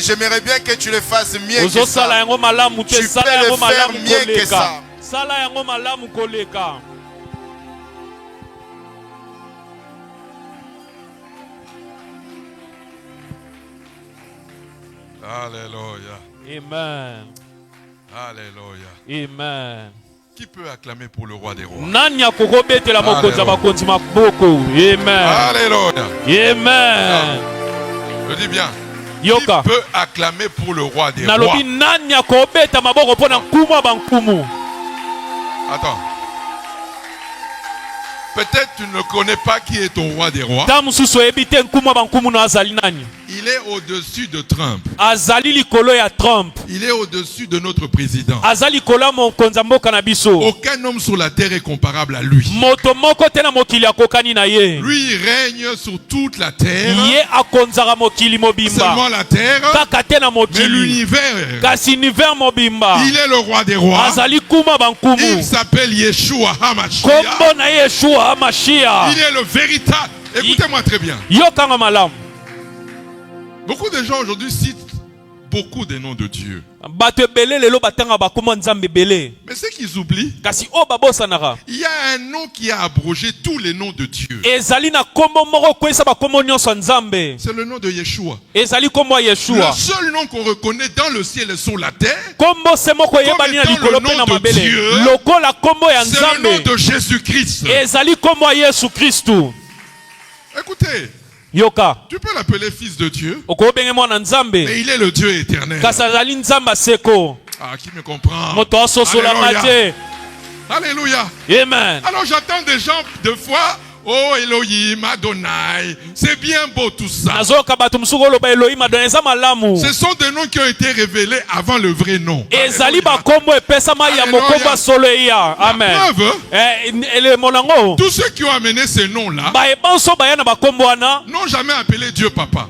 J'aimerais bien que tu le fasses mieux que ça. Tu peux le faire mieux que ça. Alléluia. Amen. Alléluia. Amen. Qui peut acclamer pour le roi des rois? Alléluia. Alléluia. Amen. Je dis bien. Yoka. Qui peut acclamer pour le roi des rois? Attends. Peut-être tu ne connais pas qui est ton roi des rois. Il est au-dessus de Trump. Il est au-dessus de notre président. Aucun homme sur la terre est comparable à lui. Lui, il règne sur toute la terre. Seulement la terre, mais l'univers. Il est le roi des rois. Il s'appelle Yeshua HaMashiach. Il est le véritable. Écoutez-moi très bien. Beaucoup de gens aujourd'hui citent beaucoup de noms de Dieu. Mais ce qu'ils oublient, il y a un nom qui a abrogé tous les noms de Dieu. C'est le nom de Yeshua. Le seul nom qu'on reconnaît dans le ciel et sur la terre, comme étant le nom de Dieu, c'est le nom de Jésus-Christ. Écoutez, Yoka. Tu peux l'appeler fils de Dieu, mais il est le Dieu éternel. Ah, qui me comprend? Alléluia. Alléluia. Amen. Alors j'entends des gens de fois, oh Elohim, Adonai, c'est bien beau tout ça. Ce sont des noms qui ont été révélés avant le vrai nom. Amen. Tous ceux qui ont amené ces noms-là n'ont jamais appelé Dieu Papa.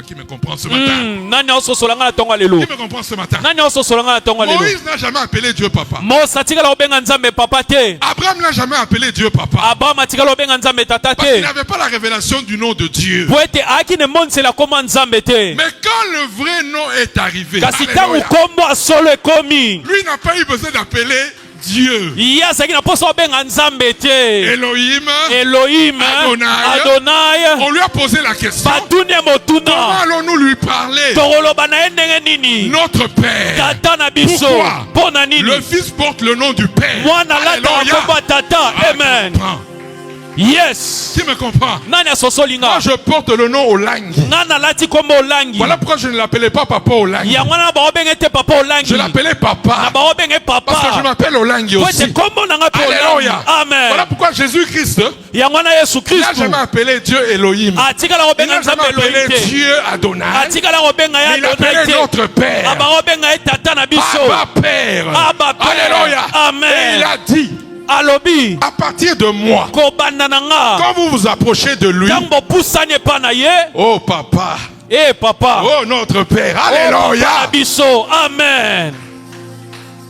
Qui me comprend ce matin? Qui me comprend ce matin? Moïse n'a jamais appelé Dieu Papa. Abraham n'a jamais appelé Dieu Papa. Parce qu'il n'avait pas la révélation du nom de Dieu. Mais quand le vrai nom est arrivé, lui n'a pas eu besoin d'appeler Dieu. Elohim, Adonai. On lui a posé la question. Comment allons-nous lui parler? Notre Père. Pourquoi? Le Fils porte le nom du Père. Alléluia. Amen. Yes. Qui me comprend? Moi je porte le nom Olangi. Voilà pourquoi je ne l'appelais pas Papa Olangi. Je l'appelais Papa. Parce que je m'appelle Olangi aussi. Alléluia. Amen. Voilà pourquoi Jésus-Christ, il n'a jamais appelé Dieu Elohim. Il n'a jamais appelé Dieu Adonai. Il a appelé notre Père. Abba Père. Alléluia. Amen. Et il a dit, à partir de moi, quand vous vous approchez de lui, oh papa, oh notre Père, alléluia. Amen.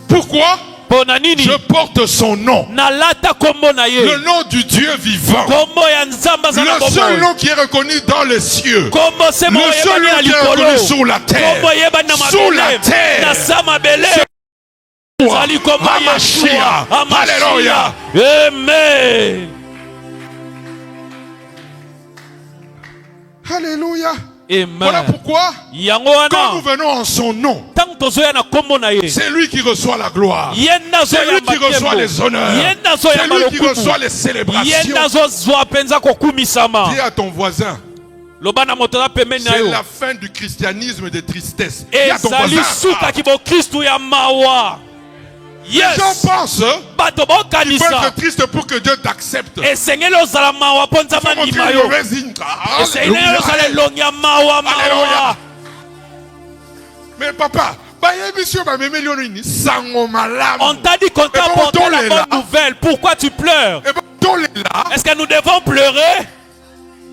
Pourquoi? Je porte son nom, le nom du Dieu vivant, le seul nom qui est reconnu dans les cieux, le seul nom qui est reconnu sur la terre, HaMashiach. Alléluia. Amen. Alléluia. Amen. Voilà pourquoi quand nous venons en son nom, c'est lui qui reçoit la gloire, c'est lui qui reçoit les honneurs, c'est lui qui reçoit les célébrations. Dis à ton voisin, c'est la fin du christianisme de tristesse. Dis à ton voisin, les gens pensent qu'il faut être triste pour que Dieu t'accepte. Il faut montrer une mauvaise ligne. Alléluia. Mais papa, on t'a dit qu'on t'a apporté la bonne nouvelle. Pourquoi tu pleures? Est-ce que nous devons pleurer?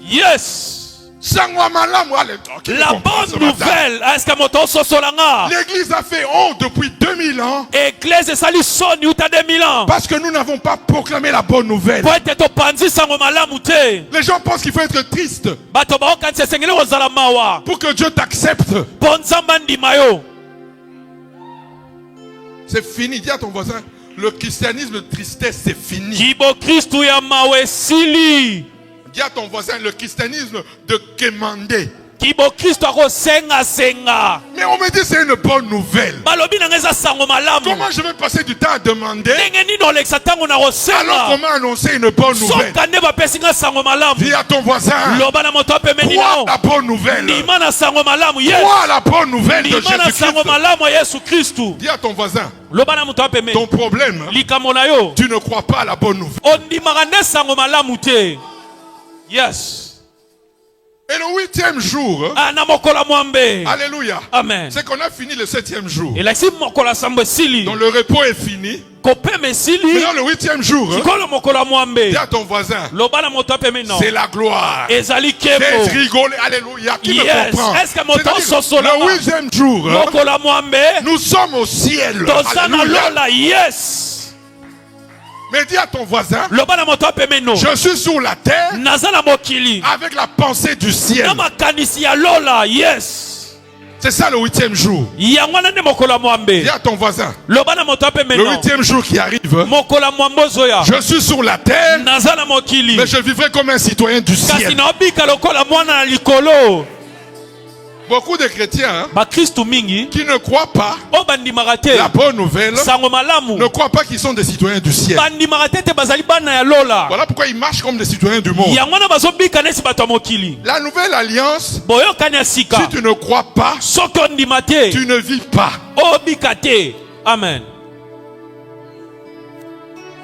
Yes. La bonne nouvelle. Est-ce que moto sosolanga? L'église a fait honte depuis 2000 ans. Église sali soni uta 2000 ans. Parce que nous n'avons pas proclamé la bonne nouvelle. Les gens pensent qu'il faut être triste pour que Dieu t'accepte. C'est fini. Dis à ton voisin, le christianisme de tristesse, c'est fini. Dis à ton voisin, le christianisme de quémander. Mais on me dit c'est une bonne nouvelle. Comment je vais passer du temps à demander alors comment annoncer une bonne nouvelle? Dis à ton voisin, crois la bonne nouvelle. Crois la bonne nouvelle de Jésus-Christ. Dis à ton voisin, ton problème, tu ne crois pas à la bonne nouvelle. Yes. Et le 8e jour, alléluia, c'est qu'on a fini le 7e jour. Donc le repos est fini. Maintenant le 8e jour, dis à ton voisin, c'est la gloire. C'est rigoler, alléluia, qui me comprend? Le 8e jour, nous sommes au ciel. Alléluia. Yes. Mais dis à ton voisin, je suis sur la terre avec la pensée du ciel. C'est ça le 8e jour. Dis à ton voisin, le 8e jour qui arrive, je suis sur la terre, mais je vivrai comme un citoyen du ciel. Beaucoup de chrétiens qui ne croient pas la bonne nouvelle, ne croient pas qu'ils sont des citoyens du ciel. Voilà pourquoi ils marchent comme des citoyens du monde. La nouvelle alliance, si tu ne crois pas, tu ne vis pas. Amen.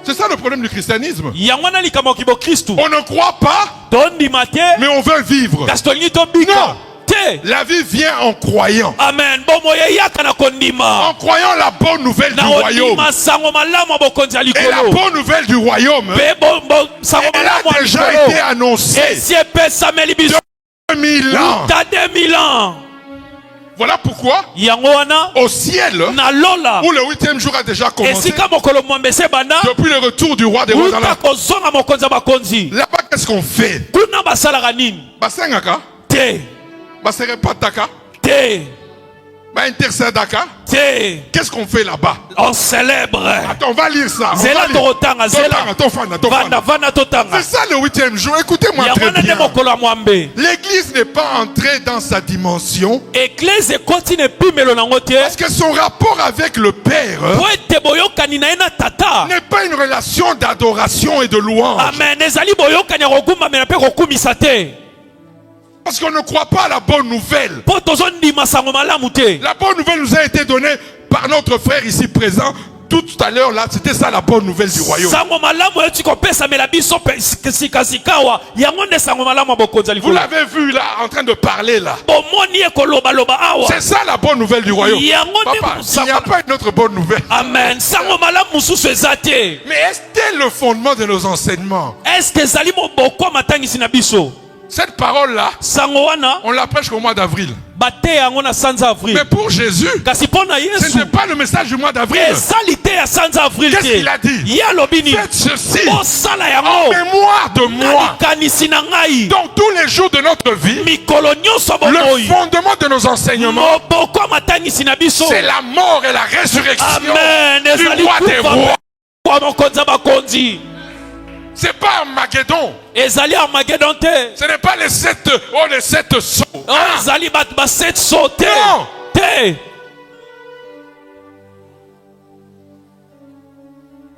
C'est ça le problème du christianisme. On ne croit pas, mais on veut vivre. Non. La vie vient en croyant. Amen. En croyant la bonne nouvelle du royaume. Et la bonne nouvelle du royaume, elle a déjà été annoncée. 2000 ans. Voilà pourquoi au ciel, où le 8e jour a déjà commencé, depuis le retour du roi des rois dans là-bas, qu'est-ce qu'on fait? Basengaka Baserepataka Intercedaka. Qu'est-ce qu'on fait là-bas? On célèbre. Attends, on va lire ça. C'est ça le 8e jour. Écoutez-moi très bien. L'église n'est pas entrée dans sa dimension. Parce que son rapport avec le Père n'est pas une relation d'adoration et de louange. Parce qu'on ne croit pas à la bonne nouvelle. La bonne nouvelle nous a été donnée par notre frère ici présent. Tout à l'heure là, c'était ça la bonne nouvelle du royaume. Vous l'avez vu là, en train de parler là. C'est ça la bonne nouvelle du royaume. Papa, il n'y a pas une autre bonne nouvelle. Amen. Mais est-ce que le fondement de nos enseignements? Cette parole-là, on la prêche au mois d'avril. Mais pour Jésus, ce n'est pas le message du mois d'avril. Qu'est-ce qu'il a dit? Faites ceci en mémoire de moi. Dans tous les jours de notre vie, le fondement de nos enseignements, c'est la mort et la résurrection du roi des rois. C'est pas Armageddon. Ce n'est pas les 7 sauts. Non.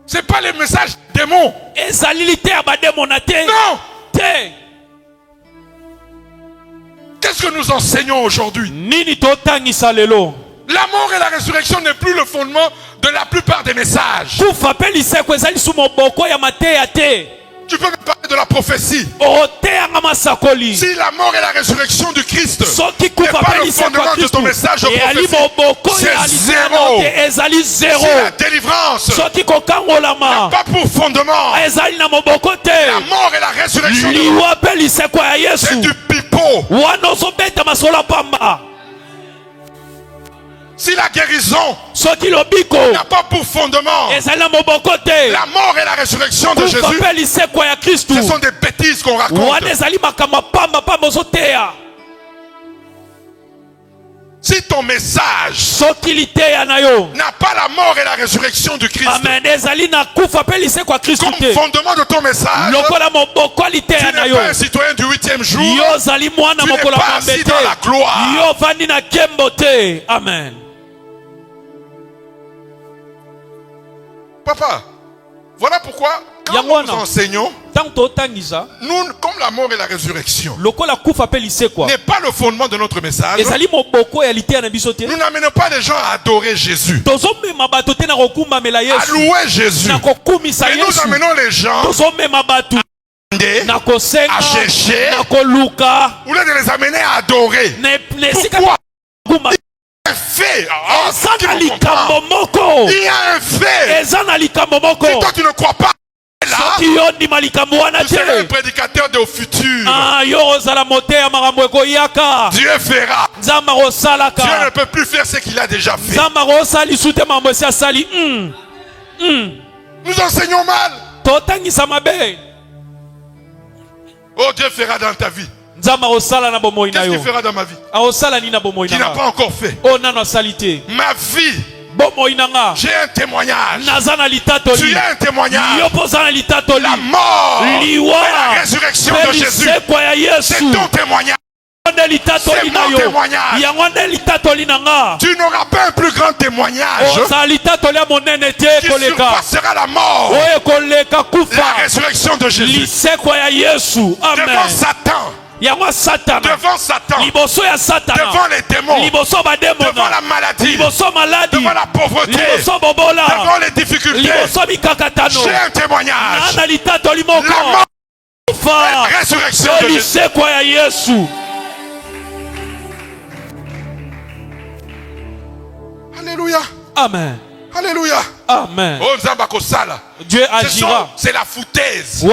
C'est pas les messages démons. Non. Qu'est-ce que nous enseignons aujourd'hui? La mort et la résurrection n'est plus le fondement de la plupart des messages. Tu peux me parler de la prophétie. Si la mort et la résurrection du Christ n'est pas le fondement de ton message de prophétie, c'est zéro. Si la délivrance n'a pas pour fondement la mort et la résurrection, c'est du pipeau. peau. Si la guérison n'a pas pour fondement la mort et la résurrection de Jésus, ce sont des bêtises qu'on raconte. Si ton message n'a pas la mort et la résurrection du Christ comme fondement de ton message, tu n'es pas un citoyen du 8e jour, tu n'es pas assis dans la gloire. Amen. Papa, voilà pourquoi quand nous enseignons, nous, comme la mort et la résurrection n'est pas le fondement de notre message, nous n'amenons pas les gens à adorer Jésus, à louer Jésus, mais nous amenons les gens à chercher, au lieu de les amener à adorer. Pourquoi? Fait. Il y a un fait. Si toi tu ne crois pas là, tu seras un prédicateur de futur. Dieu fera. Dieu ne peut plus faire ce qu'il a déjà fait. Nous enseignons mal. Oh, Dieu fera dans ta vie. Qu'est-ce qu'il fera dans ma vie qui n'a pas encore fait? Ma vie, j'ai un témoignage. Tu as un témoignage. La mort et la résurrection de Jésus, c'est ton témoignage. C'est mon témoignage. Tu n'auras pas un plus grand témoignage qui surpassera la mort, la résurrection de Jésus. Devant Satan, devant Satan, devant les démons, devant la maladie, devant la pauvreté, devant les difficultés, j'ai un témoignage. La mort, la résurrection de Jésus. Alléluia. Amen. Alléluia. Amen. Dieu agira. C'est la foutaise.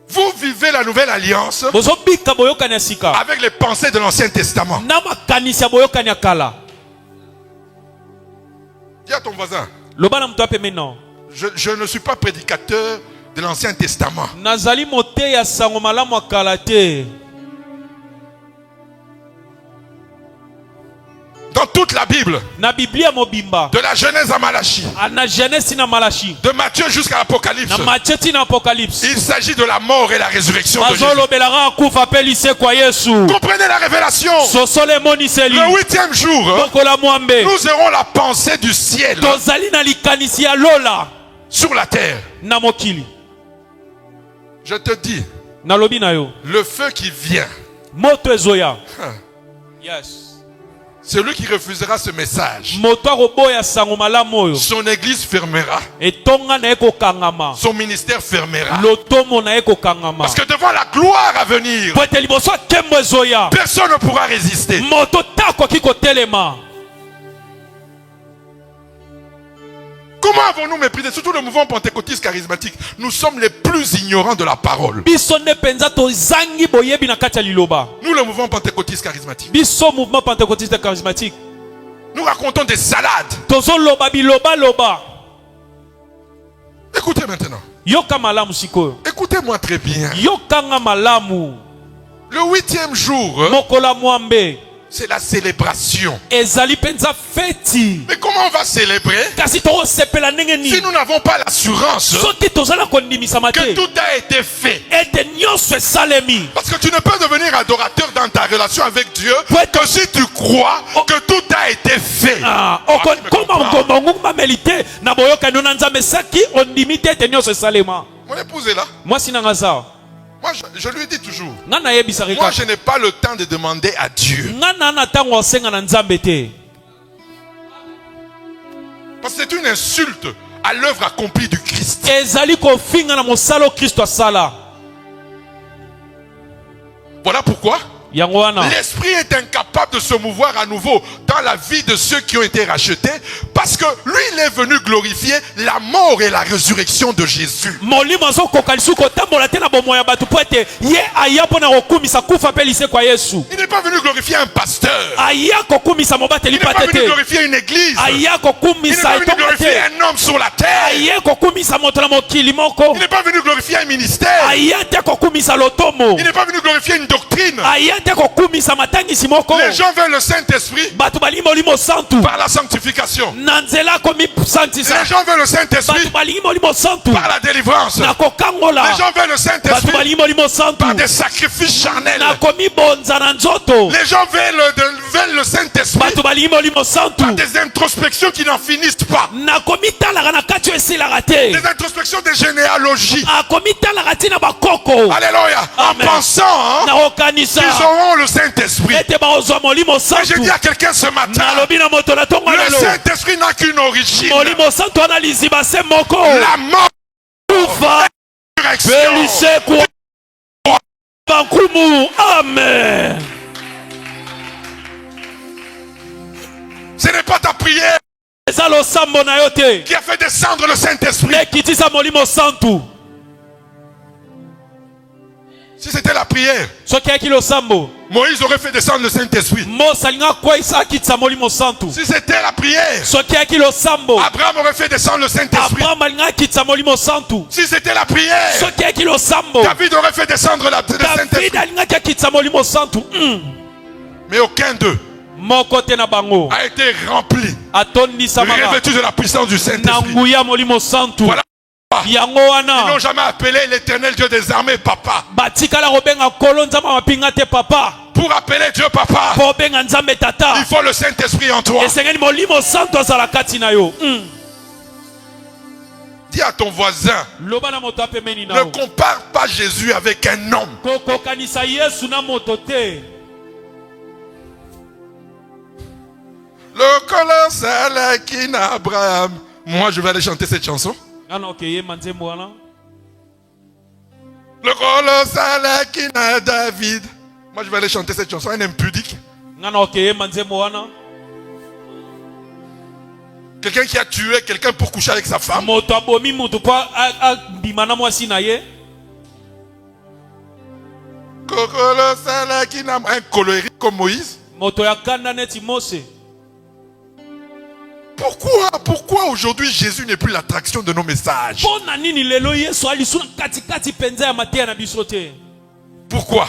Vous vivez la nouvelle alliance avec les pensées de l'Ancien Testament. Dis à ton voisin, je ne suis pas prédicateur de l'Ancien Testament. Dans toute la Bible, de la Genèse à Malachie, de Matthieu jusqu'à l'Apocalypse, il s'agit de la mort et la résurrection de Jésus. Comprenez la révélation. Le 8e jour, nous aurons la pensée du ciel sur la terre. Je te dis, le feu qui vient, celui qui refusera ce message, son église fermera, son ministère fermera. Parce que devant la gloire à venir, personne ne pourra résister. Comment avons-nous méprisé, surtout le mouvement pentecôtiste charismatique? Nous sommes les plus ignorants de la parole. Nous, le mouvement pentecôtiste charismatique, nous racontons des salades. Écoutez maintenant. Écoutez-moi très bien. Le 8e jour, c'est la célébration. Mais comment on va célébrer si nous n'avons pas l'assurance que tout a été fait? Parce que tu ne peux devenir adorateur dans ta relation avec Dieu que si tu crois que tout a été fait. Mon épouse est là. Moi, je lui dis toujours, moi, je n'ai pas le temps de demander à Dieu. Parce que c'est une insulte à l'œuvre accomplie du Christ. Voilà pourquoi L'esprit est incapable de se mouvoir à nouveau dans la vie de ceux qui ont été rachetés parce que lui, il est venu glorifier la mort et la résurrection de Jésus. Il n'est pas venu glorifier un pasteur. Il n'est pas venu glorifier une église. Il n'est pas venu glorifier un homme sur la terre. Il n'est pas venu glorifier un ministère. Il n'est pas venu glorifier une doctrine. Les gens veulent le Saint-Esprit par la sanctification. Les gens veulent le Saint-Esprit par la délivrance. Les gens veulent le Saint-Esprit par des sacrifices charnels. Les gens veulent le Saint-Esprit par des introspections qui n'en finissent pas. Des introspections de généalogie. Alléluia. En pensant qu'ils auront le Saint-Esprit. Et je dis à quelqu'un ce matin, le Saint-Esprit n'a qu'une origine. La mort, la résurrection. Amen. Ce n'est pas ta prière qui a fait descendre le Saint-Esprit. Si c'était la prière, Moïse aurait fait descendre le Saint-Esprit. Si c'était la prière, Abraham aurait fait descendre le Saint-Esprit. Si c'était la prière, David aurait fait descendre le Saint-Esprit. Mais aucun d'eux a été rempli, revêtu de la puissance du Saint-Esprit. Voilà. Ils n'ont jamais appelé l'Éternel Dieu des armées Papa. Pour appeler Dieu Papa, il faut le Saint-Esprit en toi. Dis à ton voisin, ne compare pas Jésus avec un homme. Le colossal qui n'a Abraham. Moi je vais aller chanter cette chanson. Le colossal qui n'a David. Moi je vais aller chanter cette chanson. Un impudique. Quelqu'un qui a tué quelqu'un pour coucher avec sa femme. Un colossal qui n'a un colérique comme Moïse. Pourquoi aujourd'hui Jésus n'est plus l'attraction de nos messages? Pourquoi?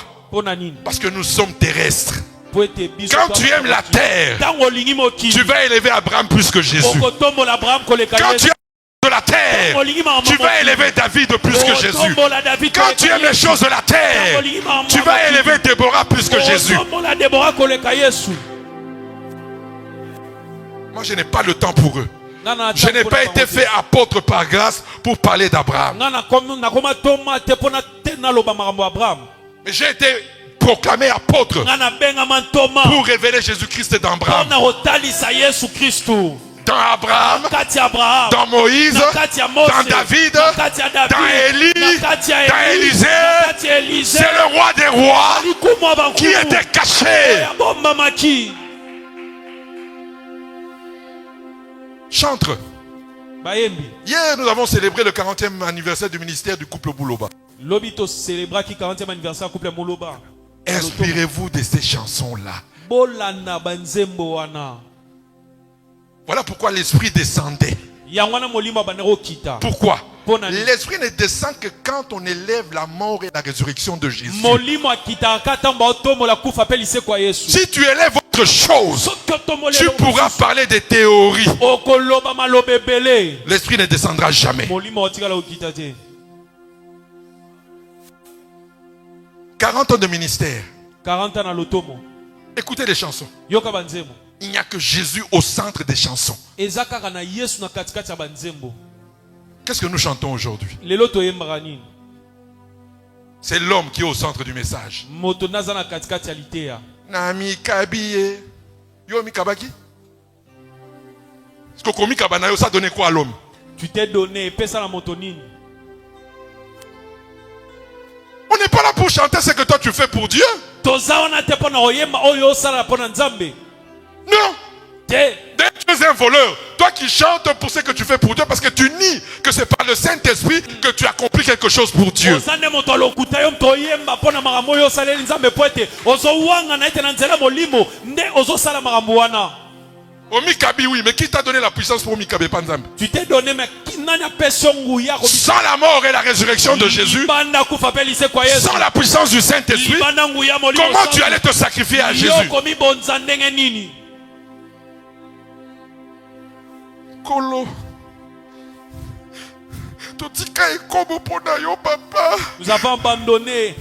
Parce que nous sommes terrestres. Quand tu aimes la terre, tu vas élever Abraham plus que Jésus. Quand tu aimes de la terre, tu vas élever David plus que Jésus. Quand tu aimes les choses de la terre, tu vas élever Déborah plus que Jésus. Moi, je n'ai pas le temps pour eux. Je n'ai pas été fait apôtre par grâce pour parler d'Abraham. Mais j'ai été proclamé apôtre pour révéler Jésus-Christ dans Abraham. Dans Abraham, dans Moïse, dans David, dans Élie, dans Élisée. C'est le roi des rois qui était caché. Chantre. Hier, nous avons célébré le 40e anniversaire du ministère du couple Bouloba. Inspirez-vous de ces chansons-là. Voilà pourquoi l'esprit descendait. Pourquoi? L'esprit ne descend que quand on élève la mort et la résurrection de Jésus. Si tu élèves autre chose, tu pourras parler des théories. L'esprit ne descendra jamais. 40 ans de ministère. Écoutez les chansons. Il n'y a que Jésus au centre des chansons. Qu'est-ce que nous chantons aujourd'hui? C'est l'homme qui est au centre du message. Nami Kabiye. Yomi Kabaki. Est-ce que Komi Kabanayo, ça donnait quoi à l'homme? Tu t'es donné, pesa la motonine. On n'est pas là pour chanter ce que toi tu fais pour Dieu. Non. Dès que tu es un voleur, toi qui chantes pour ce que tu fais pour Dieu, parce que tu nies que c'est par le Saint-Esprit que tu accomplis quelque chose pour Dieu. Au Mikabi, oui, mais qui t'a donné la puissance pour Mikabi Panzam? Tu t'es donné, mais qui n'a pas sans la mort et la résurrection de Jésus, sans la puissance du Saint-Esprit, comment tu allais te sacrifier à Jésus? Kolo. Nous avons abandonné.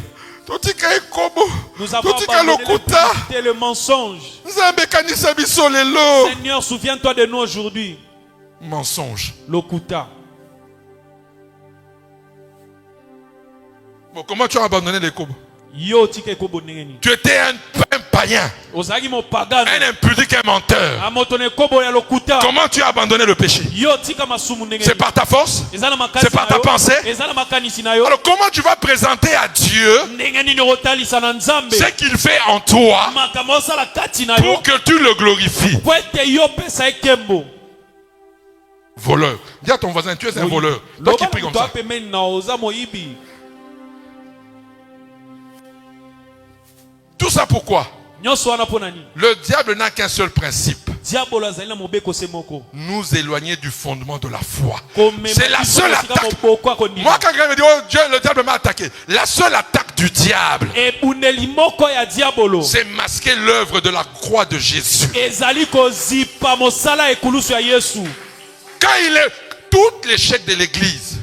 Nous avons abandonné le mensonge. Seigneur, souviens-toi de nous aujourd'hui. Mensonge. Lokuta. Bon, comment tu as abandonné les Kobo? Tu étais un païen, un impudique, un menteur. Comment tu as abandonné le péché? C'est par ta force? C'est par ta pensée? Alors comment tu vas présenter à Dieu ce qu'il fait en toi pour que tu le glorifies? Voleur. Dis à ton voisin, tu es un voleur. Toi qui prie comme ça. Tout ça pourquoi? Le diable n'a qu'un seul principe: nous éloigner du fondement de la foi. C'est la seule attaque. Moi, quand quelqu'un me dit, oh Dieu, le diable m'a attaqué, la seule attaque du diable, c'est masquer l'œuvre de la croix de Jésus. Quand il est tout l'échec de l'église,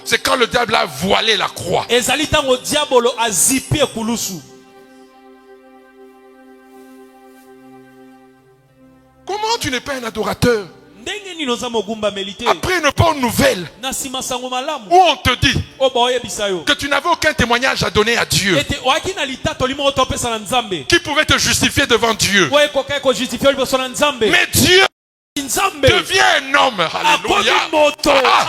c'est quand le diable a voilé la croix. Comment tu n'es pas un adorateur? Après une bonne nouvelle où on te dit que tu n'avais aucun témoignage à donner à Dieu qui pouvait te justifier devant Dieu, mais Dieu devient un homme. Alléluia.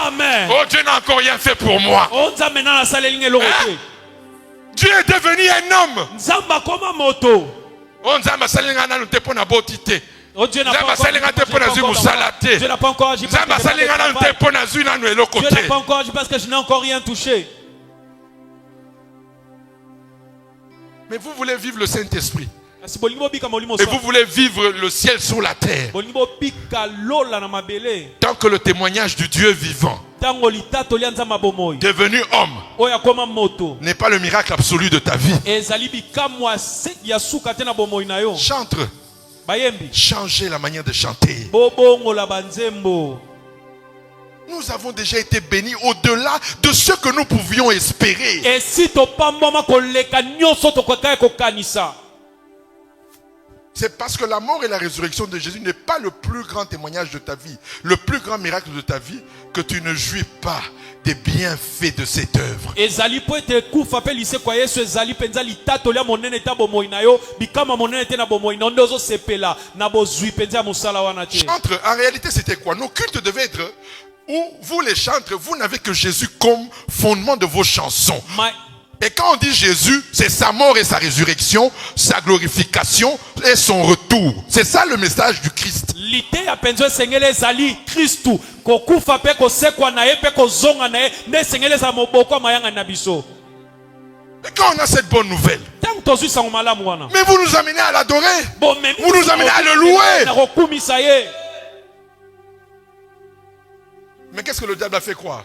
Amen. Oh, Dieu n'a encore rien fait pour moi. Dieu est devenu un homme. Dieu n'a pas encore agi parce que je n'ai encore rien touché. Mais vous voulez vivre le Saint-Esprit. Et vous voulez vivre le ciel sur la terre. Tant que le témoignage du Dieu vivant, devenu homme, n'est pas le miracle absolu de ta vie. Chantre. Changer la manière de chanter. Nous avons déjà été bénis au-delà de ce que nous pouvions espérer. C'est parce que la mort et la résurrection de Jésus n'est pas le plus grand témoignage de ta vie, le plus grand miracle de ta vie, que tu ne jouis pas des bienfaits de cette œuvre. Chantre, en réalité c'était quoi? Nos cultes devaient être où vous les chantres, vous n'avez que Jésus comme fondement de vos chansons. Et quand on dit Jésus, c'est sa mort et sa résurrection, sa glorification et son retour. C'est ça le message du Christ. Et quand on a cette bonne nouvelle, mais vous nous amenez à l'adorer, vous nous amenez à le louer. Mais qu'est-ce que le diable a fait croire?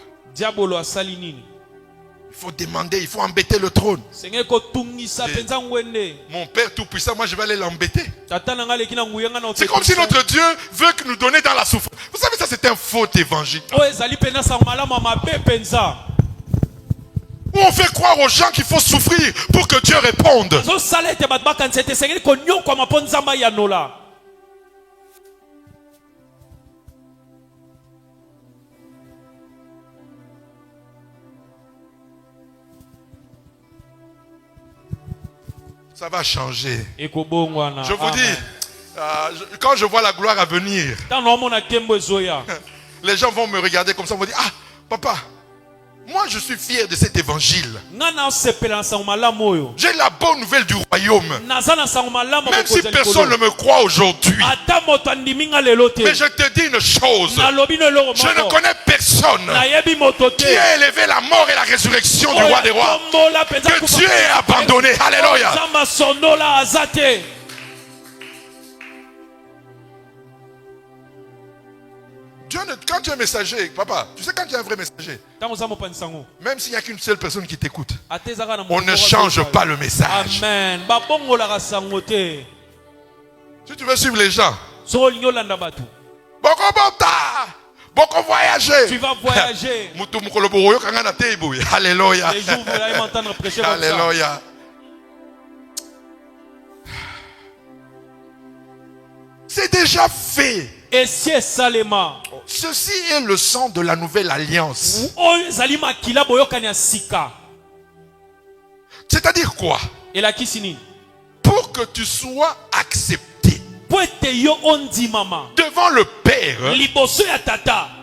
Il faut demander, il faut embêter le trône. Mon Père Tout-Puissant, moi je vais aller l'embêter. C'est comme si notre Dieu veut nous donner dans la souffrance. Vous savez, ça c'est un faux évangile. Où on fait croire aux gens qu'il faut souffrir pour que Dieu réponde. Ça va changer. Je vous dis, quand je vois la gloire à venir, les gens vont me regarder comme ça, vont dire, ah, papa, Moi, je suis fier de cet évangile. J'ai la bonne nouvelle du royaume. Même si personne ne me croit aujourd'hui. Mais je te dis une chose. Je ne connais personne qui a élevé la mort et la résurrection du roi des rois. Que Dieu ait abandonné. Alléluia. Quand tu es messager, papa, tu sais quand tu es un vrai messager, même s'il n'y a qu'une seule personne qui t'écoute, on ne change pas le message. Amen. Si tu veux suivre les gens, beaucoup voyager. Tu vas voyager. Alléluia. Les jours vous allez m'entendre prêcher comme ça. Alléluia. C'est déjà fait. Et c'est Salema. Ceci est le sang de la nouvelle alliance. C'est-à-dire quoi? Pour que tu sois accepté devant le Père,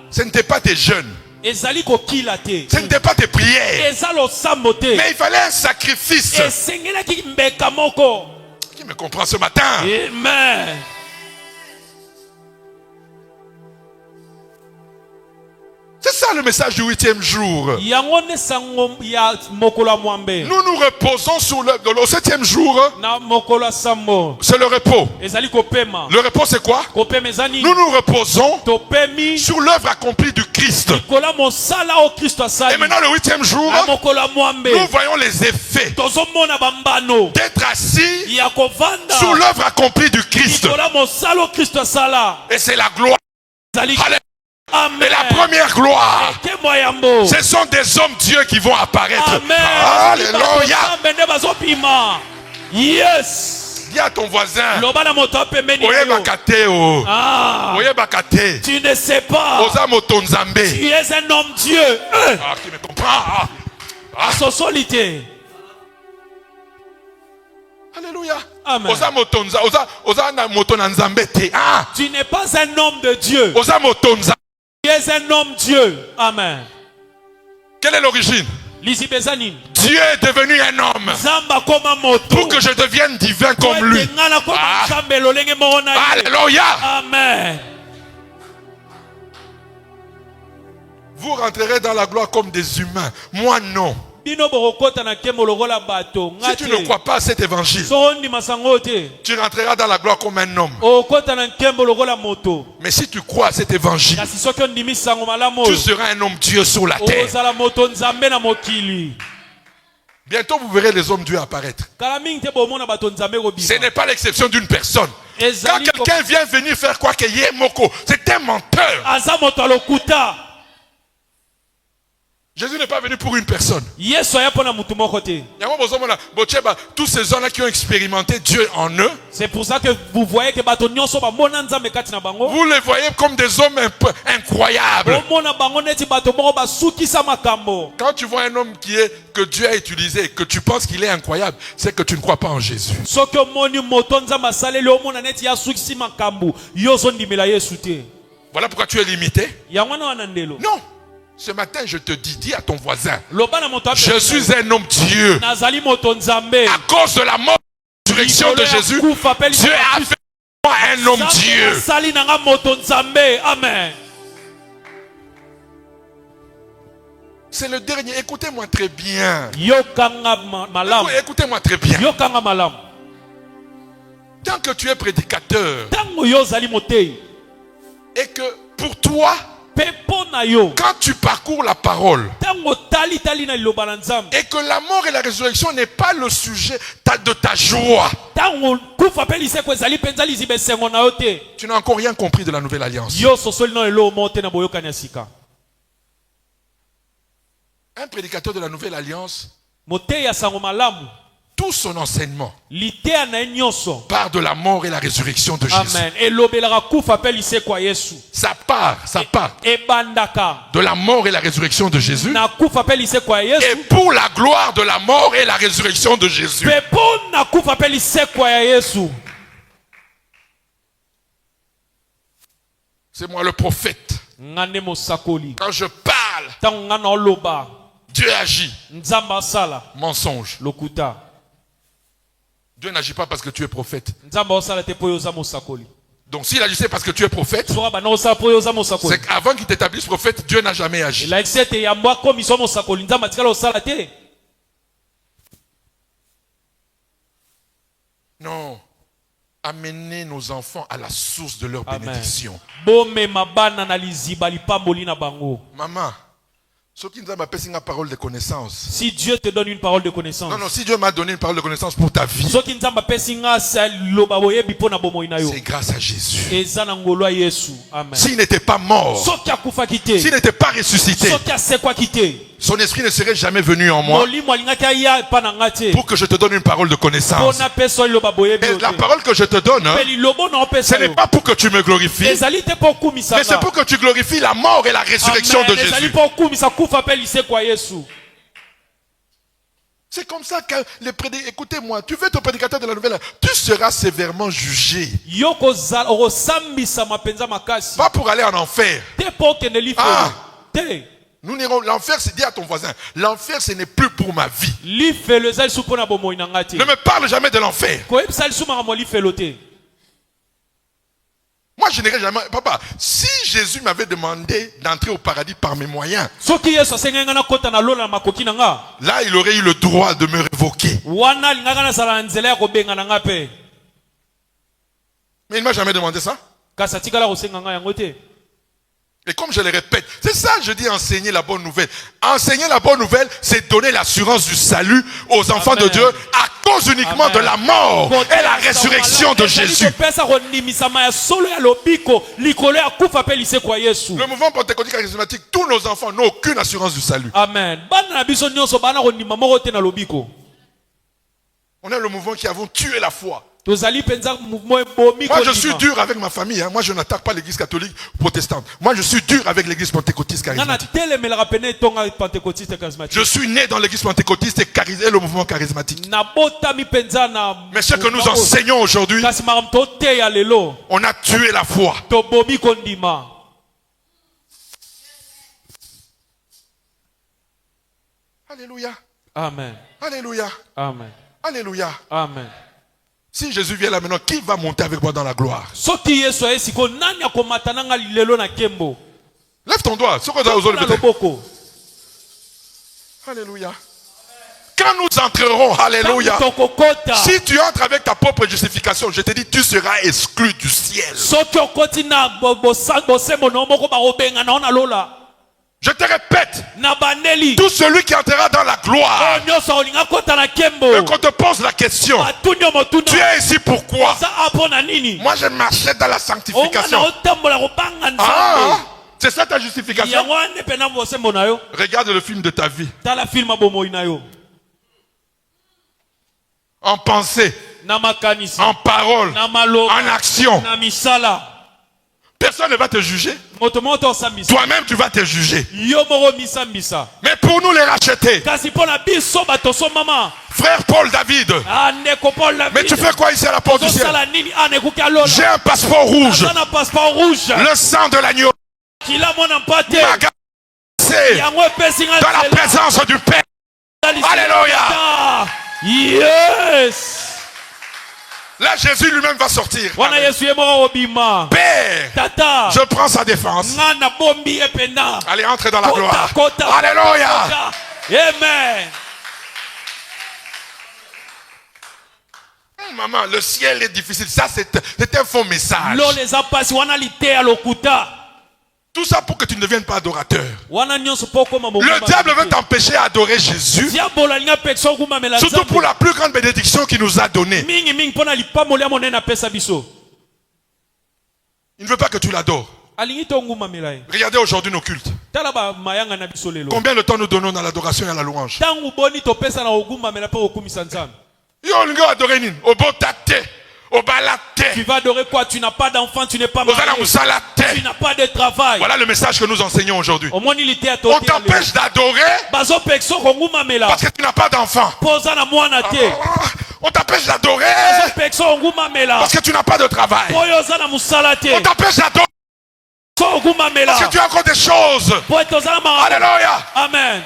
ce n'était pas tes jeûnes, ce n'était pas tes prières, mais il fallait un sacrifice. Qui me comprend ce matin? Amen. C'est ça le message du 8e jour. Nous nous reposons sur le 7e jour. C'est le repos. Le repos c'est quoi? Nous nous reposons sur l'œuvre accomplie du Christ. Et maintenant le 8e jour, nous voyons les effets d'être assis sur l'œuvre accomplie du Christ. Et c'est la gloire. Amen. Et la première gloire, ce sont des hommes Dieu qui vont apparaître. Amen. Alléluia. Yes. Dis à ton voisin, tu ne sais pas. Tu es un homme Dieu. Qui me comprend? Alléluia. Amen. Tu n'es pas un homme de Dieu. Tu es un homme Dieu. Amen. Quelle est l'origine? Dieu est devenu un homme pour que je devienne divin comme lui. Alléluia. Amen. Vous rentrerez dans la gloire comme des humains. Moi non. Si tu ne crois pas à cet évangile, tu rentreras dans la gloire comme un homme. Mais si tu crois à cet évangile, tu seras un homme Dieu sur la terre. Bientôt vous verrez les hommes Dieu apparaître. Ce n'est pas l'exception d'une personne. Quand quelqu'un vient venir faire quoi que Yemoko, c'est un menteur. Jésus n'est pas venu pour une personne. Tous ces gens-là qui ont expérimenté Dieu en eux, c'est pour ça que vous voyez que vous les voyez comme des hommes incroyables. Quand tu vois un homme que Dieu a utilisé et que tu penses qu'il est incroyable, c'est que tu ne crois pas en Jésus. Voilà pourquoi tu es limité. Non. Ce matin, je te dis à ton voisin, je suis un homme Dieu. À cause de la mort et de la résurrection de Jésus, Dieu a fait moi un homme Dieu. Amen. C'est le dernier. Écoutez-moi très bien. Écoutez-moi très bien. Tant que tu es prédicateur et que pour toi, quand tu parcours la parole et que la mort et la résurrection n'est pas le sujet de ta joie, tu n'as encore rien compris de la nouvelle alliance. Un prédicateur de la nouvelle alliance, tout son enseignement part de la mort et la résurrection de Jésus. Ça part de la mort et la résurrection de Jésus. Et pour la gloire de la mort et la résurrection de Jésus. C'est moi le prophète. Quand je parle, Dieu agit. Mensonge. Dieu n'agit pas parce que tu es prophète. Donc s'il agissait parce que tu es prophète, c'est qu'avant qu'il t'établisse prophète, Dieu n'a jamais agi. Non. Amenez nos enfants à la source de leur bénédiction. Maman, si Dieu te donne une parole de connaissance, non, si Dieu m'a donné une parole de connaissance pour ta vie, c'est grâce à Jésus. S'il n'était pas mort, s'il n'était pas ressuscité, son esprit ne serait jamais venu en moi pour que je te donne une parole de connaissance. Et la parole que je te donne, ce n'est pas pour que tu me glorifies, mais c'est pour que tu glorifies la mort et la résurrection de Jésus. C'est comme ça que les prédicateurs, écoutez-moi, tu veux ton prédicateur de la nouvelle, tu seras sévèrement jugé. Pas pour aller en enfer. Nous n'irons, l'enfer, c'est dire à ton voisin, l'enfer ce n'est plus pour ma vie. Ne me parle jamais de l'enfer. Moi je n'irai jamais, papa, si Jésus m'avait demandé d'entrer au paradis par mes moyens, là il aurait eu le droit de me révoquer. Mais il ne m'a jamais demandé ça. Et comme je le répète, c'est ça je dis enseigner la bonne nouvelle. Enseigner la bonne nouvelle, c'est donner l'assurance du salut aux enfants de Dieu à cause uniquement de la mort et la résurrection de Jésus. Le mouvement pentecôtique charismatique, tous nos enfants n'ont aucune assurance du salut. Amen. On est le mouvement qui avons tué la foi. Moi je suis dur avec ma famille, hein. Moi je n'attaque pas l'église catholique protestante. Moi je suis dur avec l'église pentecôtiste charismatique. Je suis né dans l'église pentecôtiste et le mouvement charismatique. Mais ce que nous enseignons aujourd'hui, on a tué la foi. Alléluia. Amen. Alléluia. Amen. Alléluia. Amen. Si Jésus vient là maintenant, qui va monter avec moi dans la gloire? Lève ton doigt. Alléluia. Quand nous entrerons, alléluia, si tu entres avec ta propre justification, je te dis, tu seras exclu du ciel. Je te répète, tout celui qui entrera dans la gloire, et qu'on te pose la question, tu es ici pourquoi? Moi je marchais dans la sanctification. C'est ça ta justification? Regarde le film de ta vie. En pensée, en parole, en action. Personne ne va te juger. Toi-même tu vas te juger. Mais pour nous les racheter, frère Paul David, mais tu fais quoi ici à la porte du ciel? J'ai un passeport rouge. Le sang de l'agneau m'a glacé dans la présence du Père. Alléluia. Yes. Là, Jésus lui-même va sortir. Père, je prends sa défense. Allez, entre dans la gloire. Alléluia. Amen. Maman, le ciel est difficile. Ça, c'est un faux message. Tout ça pour que tu ne deviennes pas adorateur. Le diable veut t'empêcher d'adorer Jésus. Surtout pour la plus grande bénédiction qu'il nous a donnée. Il ne veut pas que tu l'adores. Regardez aujourd'hui nos cultes. Combien de temps nous donnons dans l'adoration et à la louange? Tu vas adorer quoi? Tu n'as pas d'enfant, tu n'es pas marié, tu n'as pas de travail. Voilà le message que nous enseignons aujourd'hui. On t'empêche d'adorer parce que tu n'as pas d'enfant. On t'empêche d'adorer parce que tu n'as pas de travail. On t'empêche d'adorer parce que tu as encore des choses. Alléluia. Amen.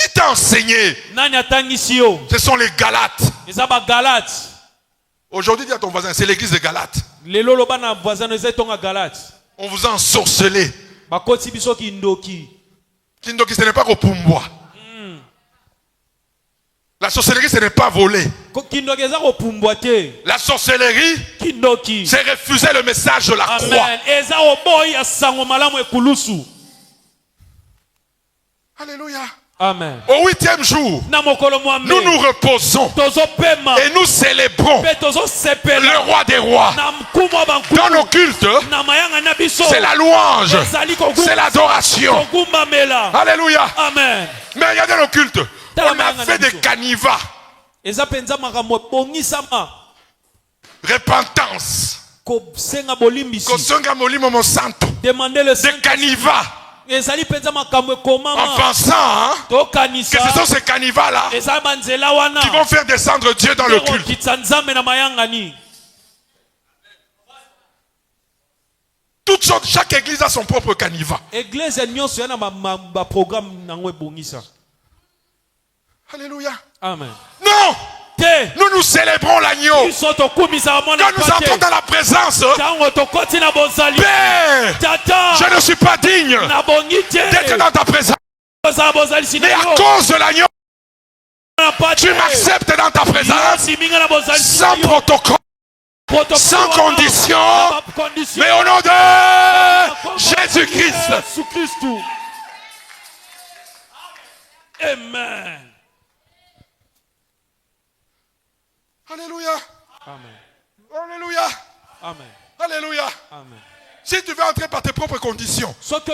Qui t'a enseigné? Ce sont les Galates. Aujourd'hui, dis à ton voisin, c'est l'église de Galates. On vous a ensorcelé. Kindoki, ce n'est pas Kopumbwa. La sorcellerie, ce n'est pas voler. La sorcellerie, c'est refuser le message de la croix. Alléluia. Amen. Au 8e jour, nous nous reposons et nous célébrons le roi des rois. Dans nos cultes, c'est la louange, c'est l'adoration. Alléluia. Amen. Mais regardez nos cultes. On a fait des canivas. Repentance. Des canivas. En pensant que ce sont ces canivas-là qui vont faire descendre Dieu dans le culte. Toutes sortes, chaque église a son propre caniva. Alléluia. Amen. Non! Nous nous célébrons l'agneau. Quand nous entrons dans la présence, Père, je ne suis pas digne d'être dans ta présence. Mais à cause de l'agneau, tu m'acceptes dans ta présence sans protocole, sans condition, mais au nom de Jésus-Christ. Amen. Alléluia. Amen. Alléluia. Amen. Alléluia. Amen. Si tu veux entrer par tes propres conditions, pendant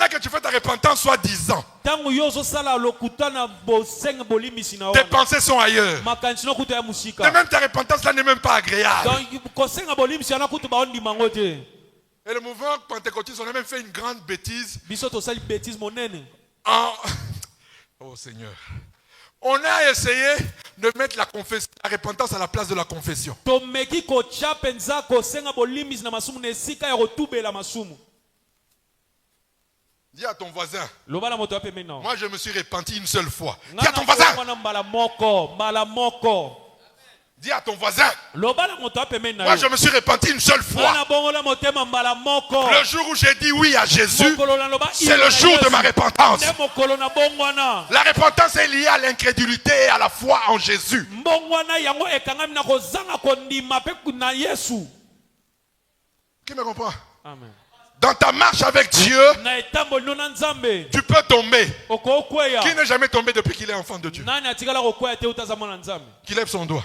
que tu fais ta repentance, soit 10 ans, tes pensées sont ailleurs. Et même ta repentance là n'est même pas agréable. Et le mouvement pentecôtiste, on a même fait une grande bêtise. Oh Seigneur. On a essayé de mettre la repentance à la place de la confession. Dis à ton voisin. Moi je me suis repenti une seule fois. Dis à ton voisin. Dis à ton voisin. Moi je me suis repenti une seule fois. Le jour où j'ai dit oui à Jésus, c'est le jour de ma repentance. La repentance est liée à l'incrédulité et à la foi en Jésus. Qui me comprend? Amen. Dans ta marche avec Dieu, tu peux tomber. Qui n'est jamais tombé depuis qu'il est enfant de Dieu? Qui lève son doigt.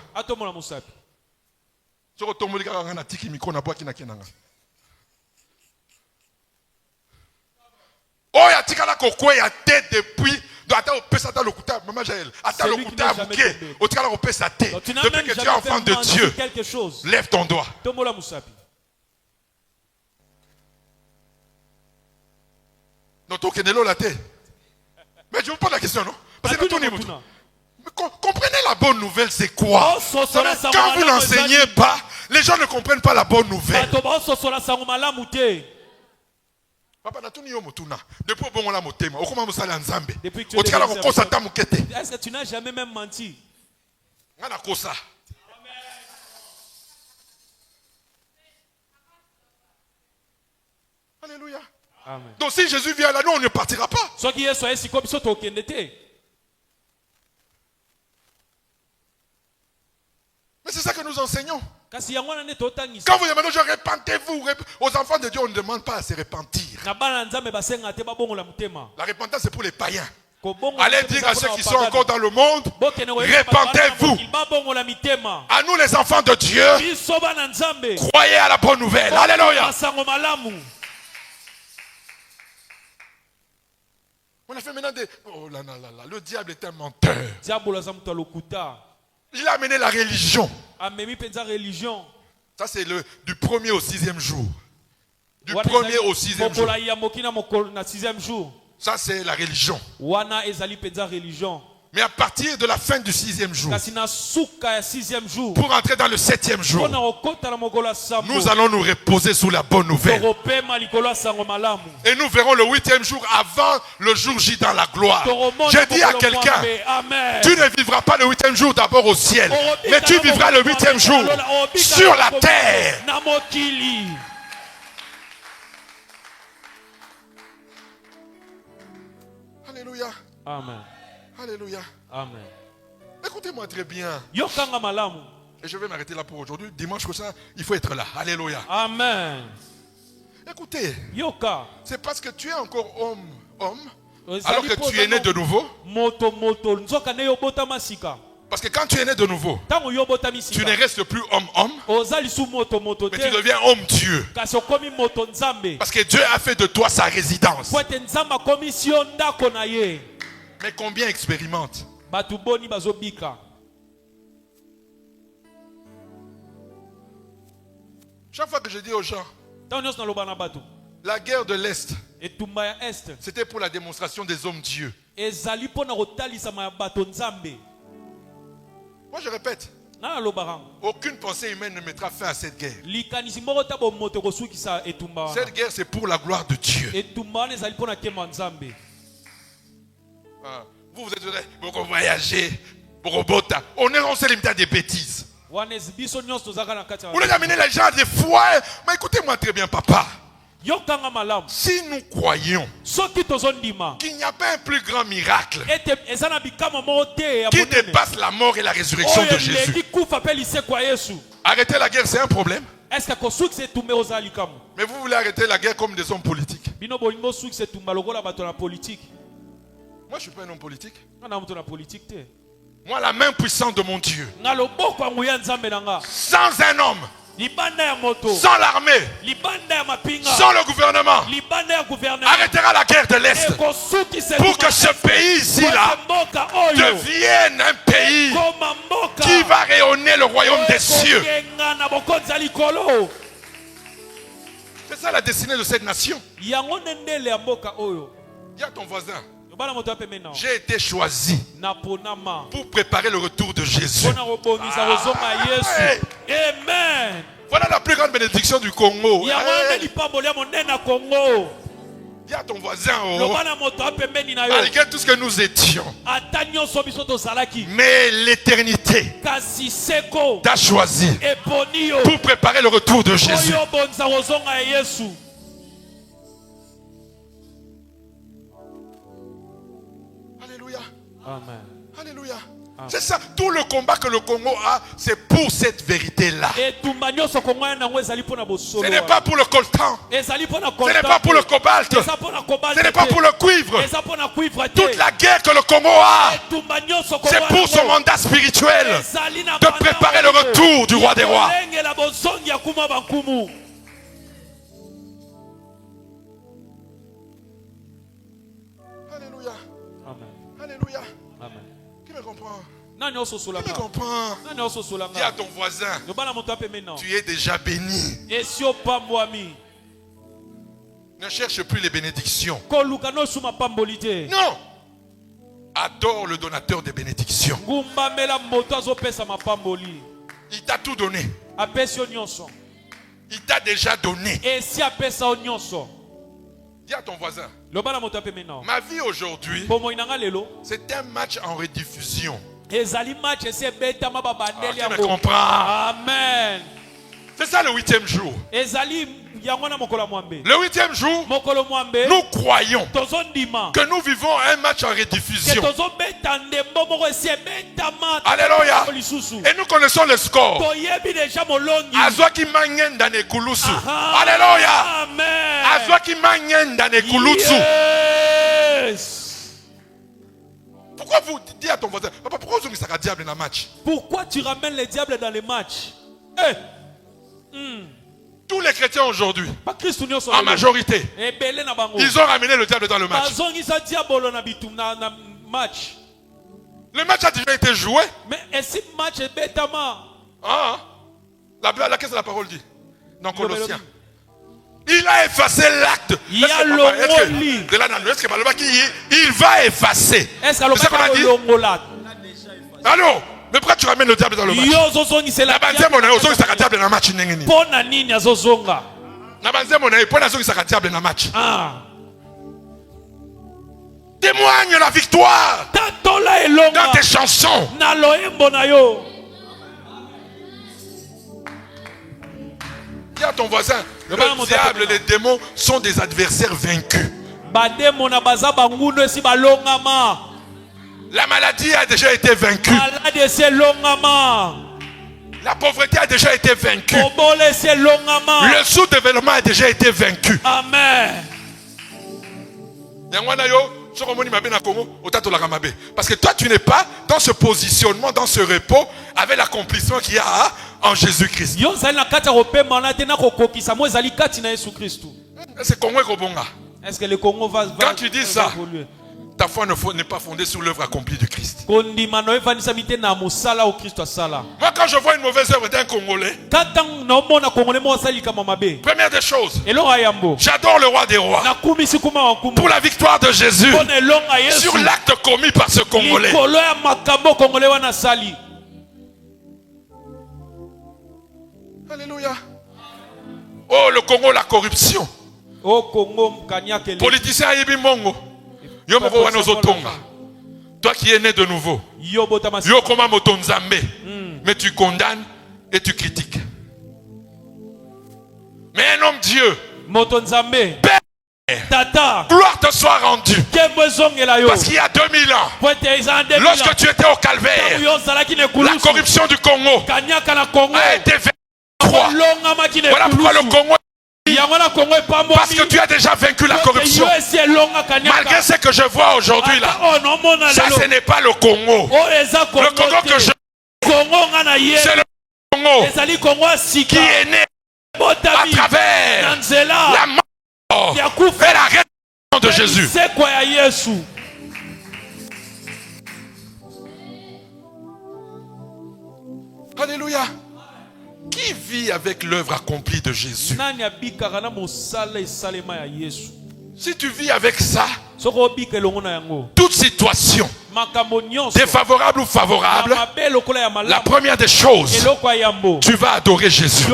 Oh, il y a tikala kokwe ya tête depuis. Depuis que tu es enfant de Dieu, lève ton doigt. Mais je vous pose la question, non? Parce que comprenez la bonne nouvelle, c'est quoi? Quand vous n'enseignez pas, les gens ne comprennent pas la bonne nouvelle. Papa, depuis est-ce que tu n'as jamais même menti? Alléluia. Amen. Donc si Jésus vient là, nous on ne partira pas. Mais c'est ça que nous enseignons. Quand vous demandez aux gens, repentez-vous aux enfants de Dieu, on ne demande pas à se repentir. La repentance c'est pour les païens. Allez dire à ceux qui sont encore dans le monde, repentez-vous. À nous les enfants de Dieu, croyez à la bonne nouvelle. Alléluia. On a fait maintenant des... Oh là là là là, le diable est un menteur. Il a amené la religion. Ça c'est du 1er au 6e jour. Du 1er au 6e jour. Ça c'est la religion. Mais à partir de la fin du 6e jour, kasi na suka ya 6e jour, pour entrer dans le 7e jour, mpona kokota na mokolo ya sambo, nous allons nous reposer sous la bonne nouvelle. tokopema likolo ya sango malamu. Et nous verrons le 8e jour avant le jour J dans la gloire. J'ai dit à quelqu'un, tu ne vivras pas le 8e jour d'abord au ciel, mais tu vivras le 8e jour sur la terre. na mokili. Alléluia. Amen. Alléluia. Amen. Écoutez-moi très bien. Yokanga malamu. Et je vais m'arrêter là pour aujourd'hui. Dimanche comme ça, il faut être là. Alléluia. Amen. Écoutez, Yoka. c'est parce que tu es encore homme, alors que tu es né de nouveau. Moto. Nzoka ne yobota masika. Parce que quand tu es né de nouveau, Tango yobota misika, tu ne restes plus homme, ozali su moto mais tu deviens homme Dieu. kasi okomi moto nzambe. Parce que Dieu a fait de toi sa résidence. Po ete nzambe akomi si yo ndako na ye. Mais combien expérimentent? Batu boni bazobika. Chaque fois que je dis aux gens, Tango nyonso naloba na batu, la guerre de l'Est, etumba ya est c'était pour la démonstration des hommes Dieu. ezali mpona kotalisama ya bato nzambe. Moi je répète, Na naloba rango, aucune pensée humaine ne mettra fin à cette guerre. likanisi moko ta bomoto kosukisa etumba wana. Cette guerre c'est pour la gloire de Dieu. Etumba wana ezali mpona nkema nzambe. Ah, vous êtes beaucoup voyager, beaucoup bota. On s'est limité à des bêtises. Wana biso nyonso tozaka na kati ya. Vous voulez amener les gens des fois. Mais écoutez-moi très bien, papa. Yokanga malamu. Si nous croyons Soki tozondima. qu'il n'y a pas un plus grand miracle Ete ezana bikama mote ya qui monene. dépasse la mort et la résurrection de Jésus. Kufa pe lise kwa Yesu. Arrêter la guerre, c'est un problème. Est-ce que kosukise tumbe ozali kamo? Mais vous voulez arrêter la guerre comme des hommes politiques. Bino bolingo sukise tumba lokola bato na politique. Moi, je ne suis pas un homme politique. Ngana mtu na politique te. Moi, la main puissante de mon Dieu. Ngalo boko nguya nzambe nanga. Sans un homme, Libanda ya moto. sans l'armée, Libanda ya mapinga. sans le gouvernement, Libanda ya gouvernement. arrêtera la guerre de l'Est. Pour que ce pays ici-là devienne un pays qui va rayonner le royaume des cieux. C'est ça la destinée de cette nation. Dis à ton voisin, j'ai été choisi pour préparer le retour de Jésus. Amen. Voilà la plus grande bénédiction du Congo. Dis à ton voisin, malgré tout ce que nous étions, mais l'éternité t'a choisi pour préparer le retour de Jésus. Alléluia. Amen. Alléluia. C'est ça, tout le combat que le Congo a, c'est pour cette vérité-là. Ce n'est pas pour le coltan, ce n'est pas pour le cobalt, ce n'est pas pour le cuivre. Toute la guerre que le Congo a, c'est pour son mandat spirituel de préparer le retour du roi des rois. Alléluia. Alléluia. Qui me comprend? Qui me comprend? Dis à ton voisin, tu es déjà béni. Ne cherche plus les bénédictions. Non. Adore le donateur des bénédictions. Il t'a tout donné. Il t'a déjà donné. Dis à ton voisin, ma vie aujourd'hui, c'est un match en rediffusion. Tu me comprends? Amen. C'est ça le 8e jour. Le 8e jour, nous croyons que nous vivons un match en rediffusion. Alléluia. Et nous connaissons le score. Azwaki mangen dane kulusu. Alléluia. Azwaki mangen dane kulusu. Pourquoi vous dites à ton voisin, papa, pourquoi vous avez un diable dans le match? Pourquoi tu ramènes les diables dans les matchs? Tous les chrétiens aujourd'hui, en majorité, ils ont ramené le diable dans le match. Le match a déjà été joué. Mais est-ce que match est bêtement? La qu'est-ce que la parole dit dans Colossiens? Il a effacé l'acte. Il va effacer. Est-ce qu'on a dit? Allô? Mais pourquoi tu ramènes le diable dans le match? Témoigne la victoire dans tes chansons. Dis à ton voisin, le diable et les démons sont des adversaires vaincus. La maladie a déjà été vaincue. La pauvreté a déjà été vaincue. Le sous-développement a déjà été vaincu. Amen. Parce que toi tu n'es pas dans ce positionnement, dans ce repos avec l'accomplissement qu'il y a en Jésus-Christ. Est-ce que le Congo va quand tu dis ça, ta foi n'est pas fondée sur l'œuvre accomplie du Christ. Moi, quand je vois une mauvaise œuvre d'un Congolais, première des choses, j'adore le roi des rois pour la victoire de Jésus sur l'acte commis par ce Congolais. Alléluia. Oh, le Congo, la corruption. Politicien Yebi Mongo. Toi qui es né de nouveau, mais tu condamnes et tu critiques. Mais un homme Dieu, Père, gloire te soit rendue. Parce qu'il y a 2000 ans, lorsque tu étais au calvaire, la corruption du Congo a été vaincue. Voilà pourquoi le Congo, parce que tu as déjà vaincu la corruption. Malgré ce que je vois aujourd'hui là, ça ce n'est pas le Congo. Le Congo que je c'est le Congo qui est né à travers la mort et la résurrection de Jésus. Alléluia. Qui vit avec l'œuvre accomplie de Jésus? Si tu vis avec ça, toute situation, défavorable ou favorable, la première des choses, tu vas adorer Jésus.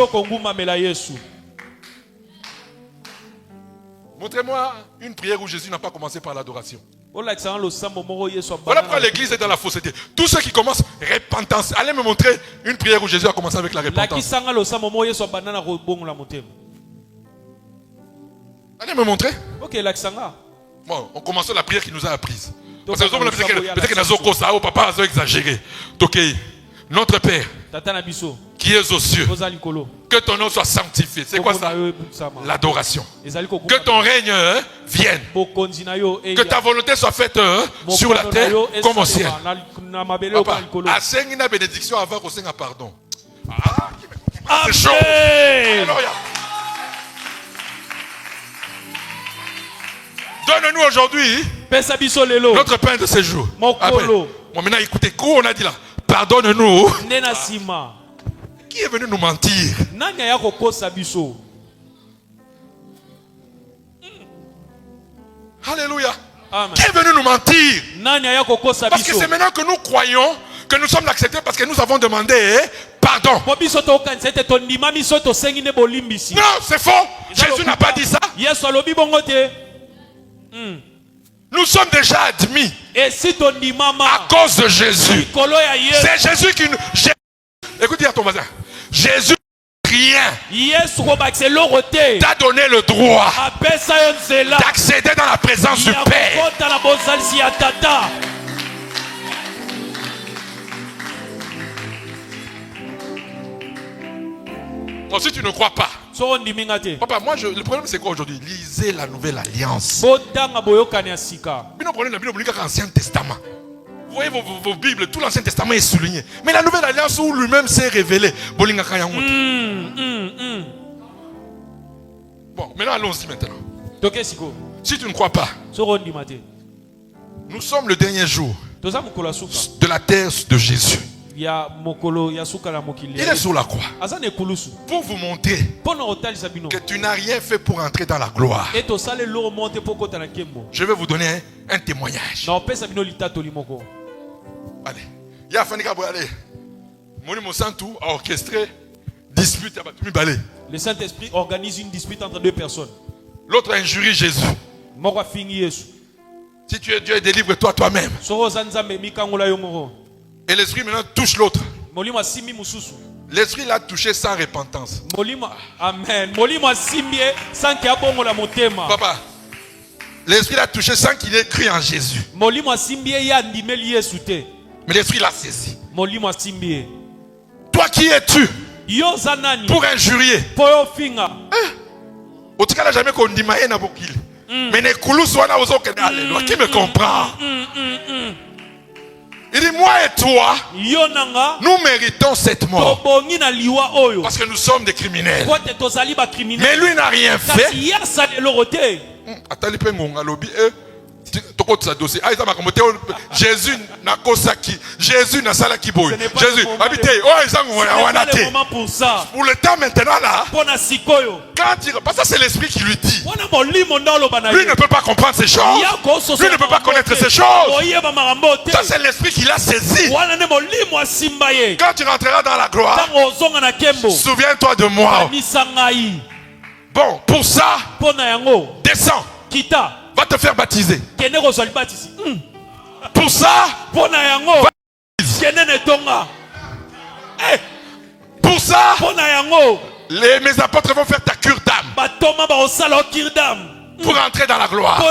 Montrez-moi une prière où Jésus n'a pas commencé par l'adoration. Voilà pourquoi l'église est dans la fausseté. Tous ceux qui commencent repentance. Allez me montrer une prière où Jésus a commencé avec la repentance. Allez me montrer. Bon, on commence la prière qui nous a apprises. Parce que peut-être que papa a exagéré. Notre Père qui es aux cieux, que ton nom soit sanctifié. C'est quoi ça? L'adoration. Que ton règne vienne. Que ta volonté soit faite sur la terre comme au ciel. Papa, asseigne une bénédiction avant qu'on saigne un pardon. C'est chaud. Alléluia. Donne-nous aujourd'hui notre pain de ce jour. Après, maintenant écoutez, quoi on a dit là? Pardonne-nous. Qui est venu nous mentir? Alléluia. Amen. Qui est venu nous mentir? Parce que c'est maintenant que nous croyons que nous sommes acceptés parce que nous avons demandé pardon. Non, c'est faux. Jésus n'a pas dit ça. Nous sommes déjà admis à cause de Jésus. C'est Jésus qui nous... Écoute, dis à ton voisin. Jésus rien t'a donné le droit d'accéder dans la présence du Père. Bon, si tu ne crois pas, papa, moi, le problème c'est quoi aujourd'hui? Lisez la nouvelle alliance. Mais non, prenez la Bible, l'Ancien Testament. Vous voyez vos Bibles, tout l'Ancien Testament est souligné. Mais la nouvelle alliance où lui-même s'est révélé. Bon, maintenant allons-y maintenant. Si tu ne crois pas, nous sommes le dernier jour de la terre de Jésus. Il est sur la croix. Pour vous montrer que tu n'as rien fait pour entrer dans la gloire. Je vais vous donner un témoignage. Allez. Il y a Fanny Kabou, allez. Mon Santou a orchestré dispute. Le Saint-Esprit organise une dispute entre deux personnes. L'autre a injurié Jésus. Si tu es Dieu, délivre-toi toi-même. Et l'esprit maintenant touche l'autre. L'esprit l'a touché sans repentance. Amen. Papa, l'esprit l'a touché sans qu'il ait cru en Jésus. Mais l'esprit l'a saisi. Toi qui es-tu pour injurier? Au cas jamais qu'on dit maïna bokil. Mais ne koulou soit là aux autres. Qui me comprend? Il dit moi et toi, nous méritons cette mort. Parce que nous sommes des criminels. Mais lui n'a rien fait. Jésus n'a kosaki. Jésus n'a salaki boy. Jésus habité. Pour le temps maintenant là. Quand il parce que c'est l'esprit qui lui dit. Lui ne peut pas comprendre ces choses. Lui ne peut pas connaître ces choses. Ça c'est l'esprit qui l'a saisi. Quand tu rentreras dans la gloire, souviens-toi de moi. Bon, pour ça, descends. Va te faire baptiser. Pour ça, pour ça, mes apôtres vont faire ta cure d'âme pour entrer dans la gloire.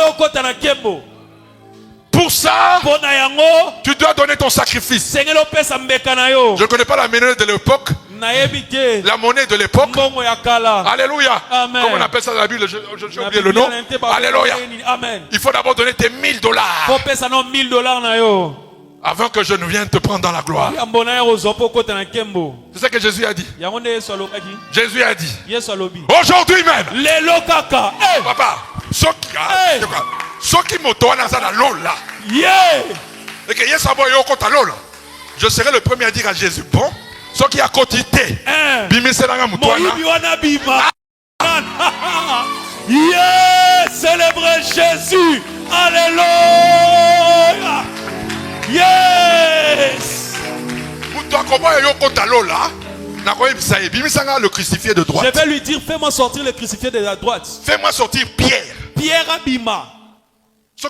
Pour ça, tu dois donner ton sacrifice. Je ne connais pas la monnaie de l'époque. La monnaie de l'époque. Alléluia. Comment on appelle ça dans la Bible? J'ai oublié le nom. Alléluia. Il faut d'abord donner tes $1000. Avant que je ne vienne te prendre dans la gloire. C'est ça que Jésus a dit. Jésus a dit. Aujourd'hui même. Papa. Je serai le premier à dire à Jésus, bon, ce qui a quotité. Célébrez Jésus. Alléluia. Yes. Le crucifié de droite. Je vais lui dire, fais-moi sortir le crucifié de la droite. Fais-moi sortir Pierre. Pierre Abima. Si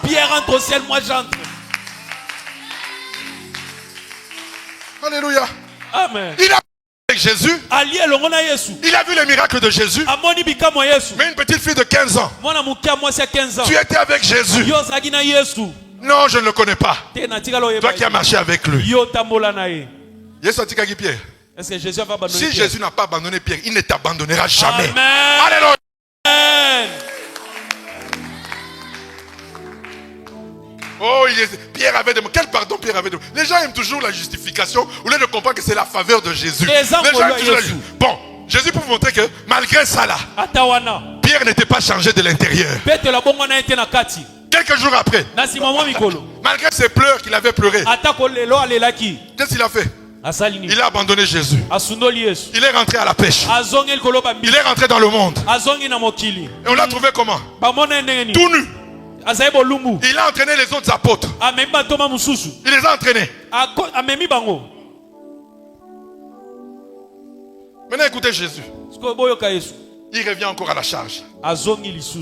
Pierre entre au ciel, moi j'entre. Alléluia. Amen. Il a avec Jésus. Il a vu les miracles de Jésus. Mais une petite fille de 15 ans. Tu étais avec Jésus. Non, je ne le connais pas. Toi qui as marché avec lui. Pierre. Est-ce que Jésus va abandonner Si Jésus n'a pas abandonné Pierre, il ne t'abandonnera jamais. Amen. Alléluia. Amen. Oh, Pierre avait demandé. Quel pardon Pierre avait demandé? Les gens aiment toujours la justification. Au lieu de comprendre que c'est la faveur de Jésus. Les gens aiment toujours Bon, Jésus pour vous montrer que malgré ça là, Pierre n'était pas changé de l'intérieur. Quelques jours après, malgré ses pleurs qu'il avait pleuré, qu'est-ce qu'il a fait? Il a abandonné Jésus. Il est rentré à la pêche. Il est rentré dans le monde. Et on l'a trouvé comment? Tout nu. Il a entraîné les autres apôtres. Il les a entraînés. Maintenant écoutez Jésus. Il revient encore à la charge.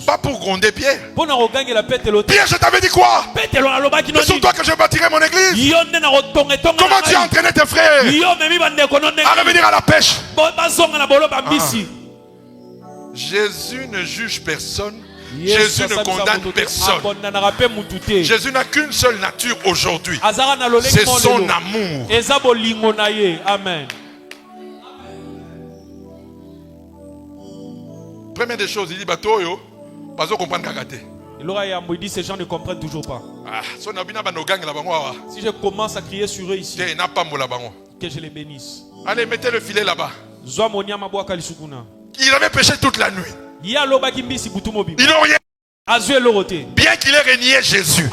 Pas pour gronder Pierre. Pierre, je t'avais dit quoi? C'est sur toi que je bâtirai mon église. Comment tu as entraîné tes frères à revenir à la pêche? Jésus ne juge personne. Jésus ne condamne personne. Jésus n'a qu'une seule nature aujourd'hui. C'est son amour. Amen. Première des choses, il dit Batoyo, pas comprendre kagaté. Il dit ces gens ne comprennent toujours pas. Si je commence à crier sur eux ici, que je les bénisse. Allez, mettez le filet là-bas. Ils Il avait pêché toute la nuit. Ils n'ont rien. Bien qu'il ait renié Jésus,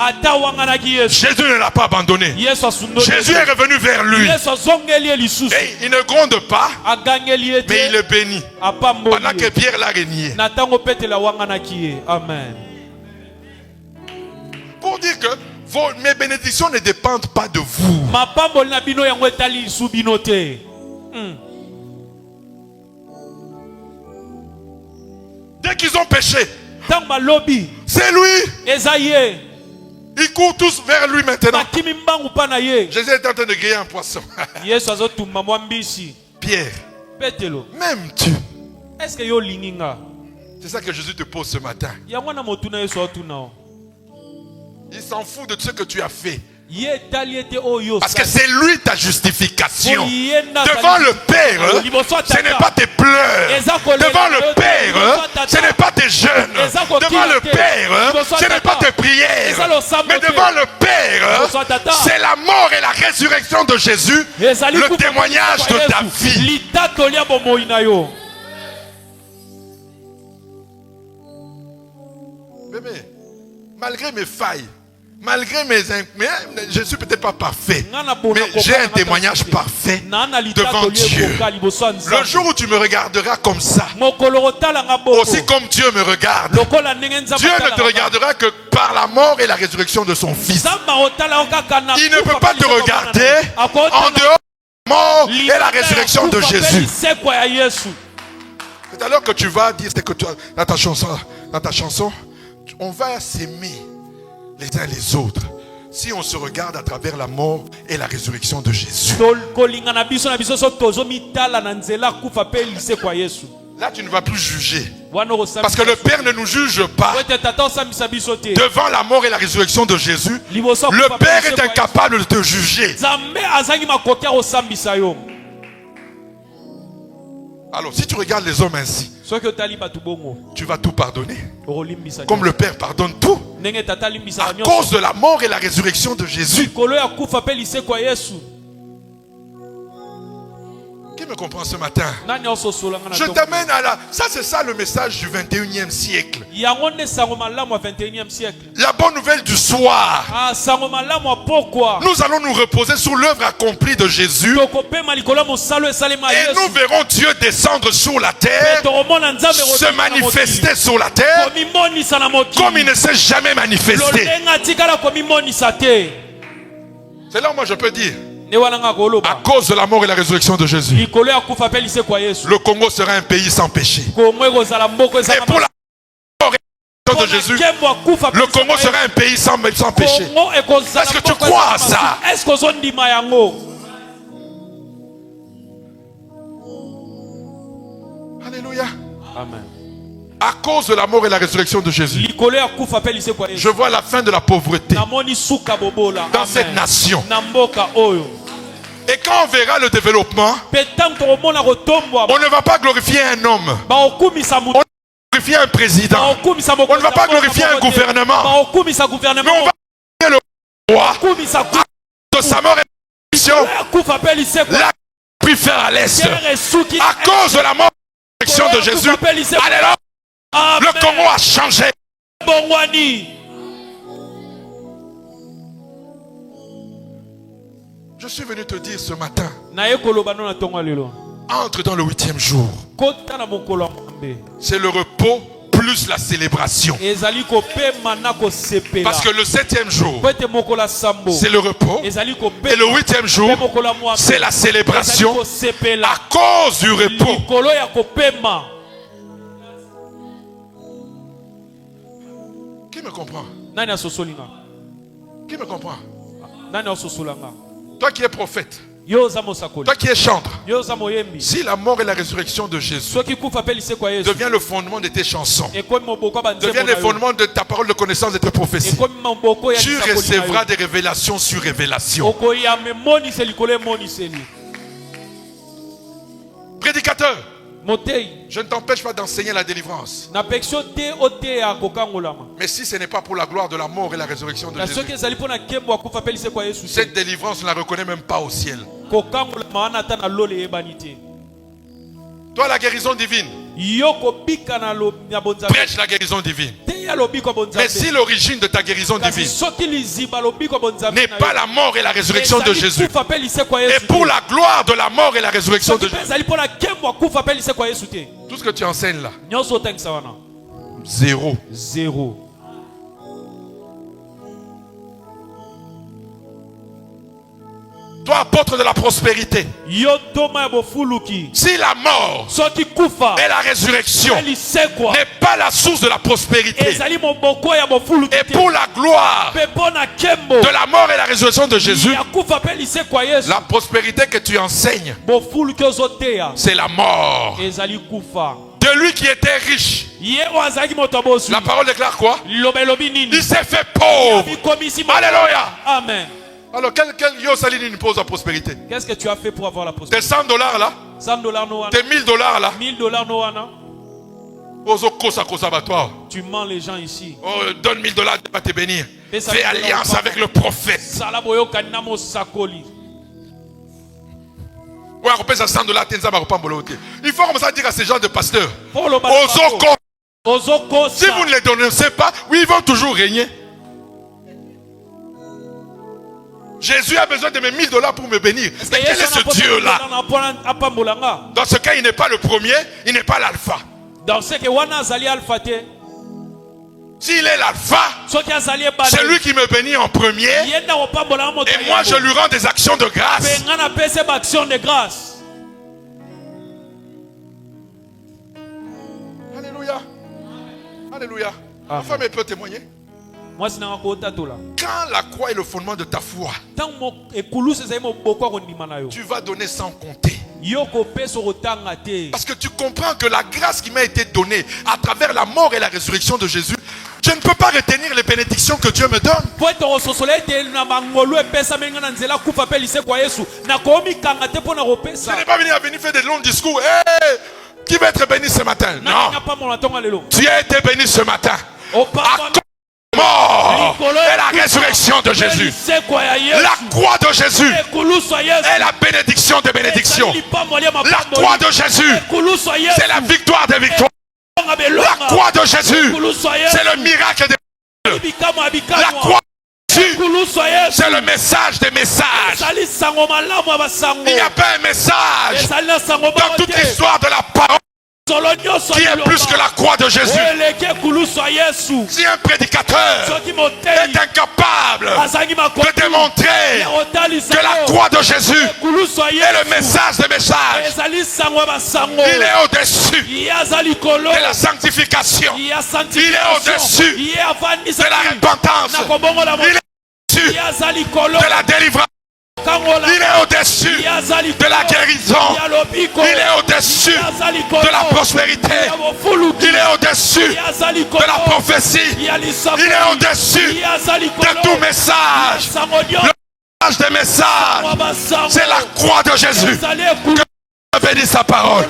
Jésus ne l'a pas abandonné. Jésus est revenu vers lui. Et il ne gronde pas, mais il le bénit. Pendant que Pierre l'a renié. Amen. Pour dire que mes bénédictions ne dépendent pas de vous. Dès qu'ils ont péché, c'est lui. Ils courent tous vers lui maintenant. Jésus est en train de griller un poisson. Pierre, m'aimes-tu? C'est ça que Jésus te pose ce matin. Il s'en fout de ce que tu as fait. Parce que c'est lui ta justification. Devant le Père, ce n'est pas tes pleurs. Devant le Père, ce n'est pas tes jeûnes. Devant le Père, ce n'est pas tes prières. Mais devant le Père, c'est la mort et la résurrection de Jésus, le témoignage de ta vie. Bébé, malgré mes failles, malgré je ne suis peut-être pas parfait, mais j'ai un témoignage parfait devant Dieu. Le jour où tu me regarderas comme ça, aussi comme Dieu me regarde, Dieu ne te regardera que par la mort et la résurrection de son Fils. Il ne peut pas te regarder en dehors de la mort et la résurrection de Jésus. C'est alors que tu vas dire, c'est que dans ta chanson, on va s'aimer les uns les autres si on se regarde à travers la mort et la résurrection de Jésus. Là tu ne vas plus juger, parce que le Père ne nous juge pas. Devant la mort et la résurrection de Jésus, le Père est incapable de te juger. Alors si tu regardes les hommes ainsi, tu vas tout pardonner, comme le Père pardonne tout, à cause de la mort et la résurrection de Jésus. Qui me comprend ce matin? Je t'amène à la... Ça, c'est ça le message du 21e siècle. La bonne nouvelle du soir. Nous allons nous reposer sur l'œuvre accomplie de Jésus. Et nous verrons Dieu descendre sur la terre, se manifester sur la terre, comme il ne s'est jamais manifesté. C'est là où moi je peux dire, à cause de la mort et la résurrection de Jésus, le Congo sera un pays sans péché. Et pour la mort et la résurrection de Jésus, le Congo sera un pays sans péché. Est-ce que tu crois à ça? Alléluia. Amen. À cause de la mort et la résurrection de Jésus, je vois la fin de la pauvreté dans cette nation. Et quand on verra le développement, on ne va pas glorifier un homme, on va glorifier un président, on ne va pas glorifier un gouvernement, mais on va glorifier le roi de sa mort et la résurrection. La pris faire à l'est à cause de la mort et la résurrection de Jésus. Alléluia. Le Congo a changé. Je suis venu te dire ce matin, entre dans le 8e jour. C'est le repos plus la célébration. Parce que le 7e jour, c'est le repos. Et le 8e jour, c'est la célébration à cause du repos. Qui me comprend? Qui me comprend? Toi qui es prophète, toi qui es chantre, si la mort et la résurrection de Jésus devient le fondement de tes chansons, devient le fondement de ta parole de connaissance et de tes prophéties, tu recevras des révélations sur révélations. Prédicateur, je ne t'empêche pas d'enseigner la délivrance. Mais si ce n'est pas pour la gloire de la mort et la résurrection de Jésus, cette délivrance, on ne la reconnaît même pas au ciel. Toi, la guérison divine, Prêche la guérison divine. Mais si l'origine de ta guérison divine n'est pas la mort et la résurrection de Jésus, et pour la gloire de la mort et la résurrection de Jésus, tout ce que tu enseignes là, zéro. Toi, apôtre de la prospérité, si la mort et la résurrection n'est pas la source de la prospérité, et pour la gloire de la mort et la résurrection de Jésus, la prospérité que tu enseignes, c'est la mort de lui qui était riche. La parole déclare quoi? Il s'est fait pauvre. Alléluia. Amen. Alors, quel Yosaline pose la prospérité? Qu'est-ce que tu as fait pour avoir la prospérité? Tes $100 là? Tes $1000 là? Tu mens les gens ici. Oh, donne $1000, il va te bénir. Fais alliance avec le prophète. Il faut commencer à dire à ces gens de pasteurs, si vous ne les dénoncez pas, oui, ils vont toujours régner. Jésus a besoin de mes $1000 pour me bénir. Mais quel est ce Dieu-là? Dans ce cas, il n'est pas le premier, il n'est pas l'alpha. S'il est l'alpha, c'est lui qui me bénit en premier. Et moi, je lui rends des actions de grâce. Alléluia. Alléluia. Ma femme, elle peut témoigner. Quand la croix est le fondement de ta foi, tu vas donner sans compter. Parce que tu comprends que la grâce qui m'a été donnée à travers la mort et la résurrection de Jésus, je ne peux pas retenir les bénédictions que Dieu me donne. Je n'ai pas venu à venir faire des longs discours. Hey, qui va être béni ce matin? Non. Tu as été béni ce matin. Mort et la résurrection de Jésus, la croix de Jésus est la bénédiction des bénédictions. La croix de Jésus, c'est la victoire des victoires. La croix de Jésus, c'est le miracle des miracles. La croix de Jésus, c'est le message des messages. Il n'y a pas un message dans toute l'histoire de la parole qui est plus que la croix de Jésus. Si un prédicateur est incapable de démontrer que la croix de Jésus est le message des messages, il est au-dessus de la sanctification, il est au-dessus de la repentance, il est au-dessus de la délivrance, il est au-dessus de la guérison, il est au-dessus de la prospérité, il est au-dessus de la prophétie, il est au-dessus de tout message. Le message des messages, c'est la croix de Jésus. Que Dieu bénisse sa parole.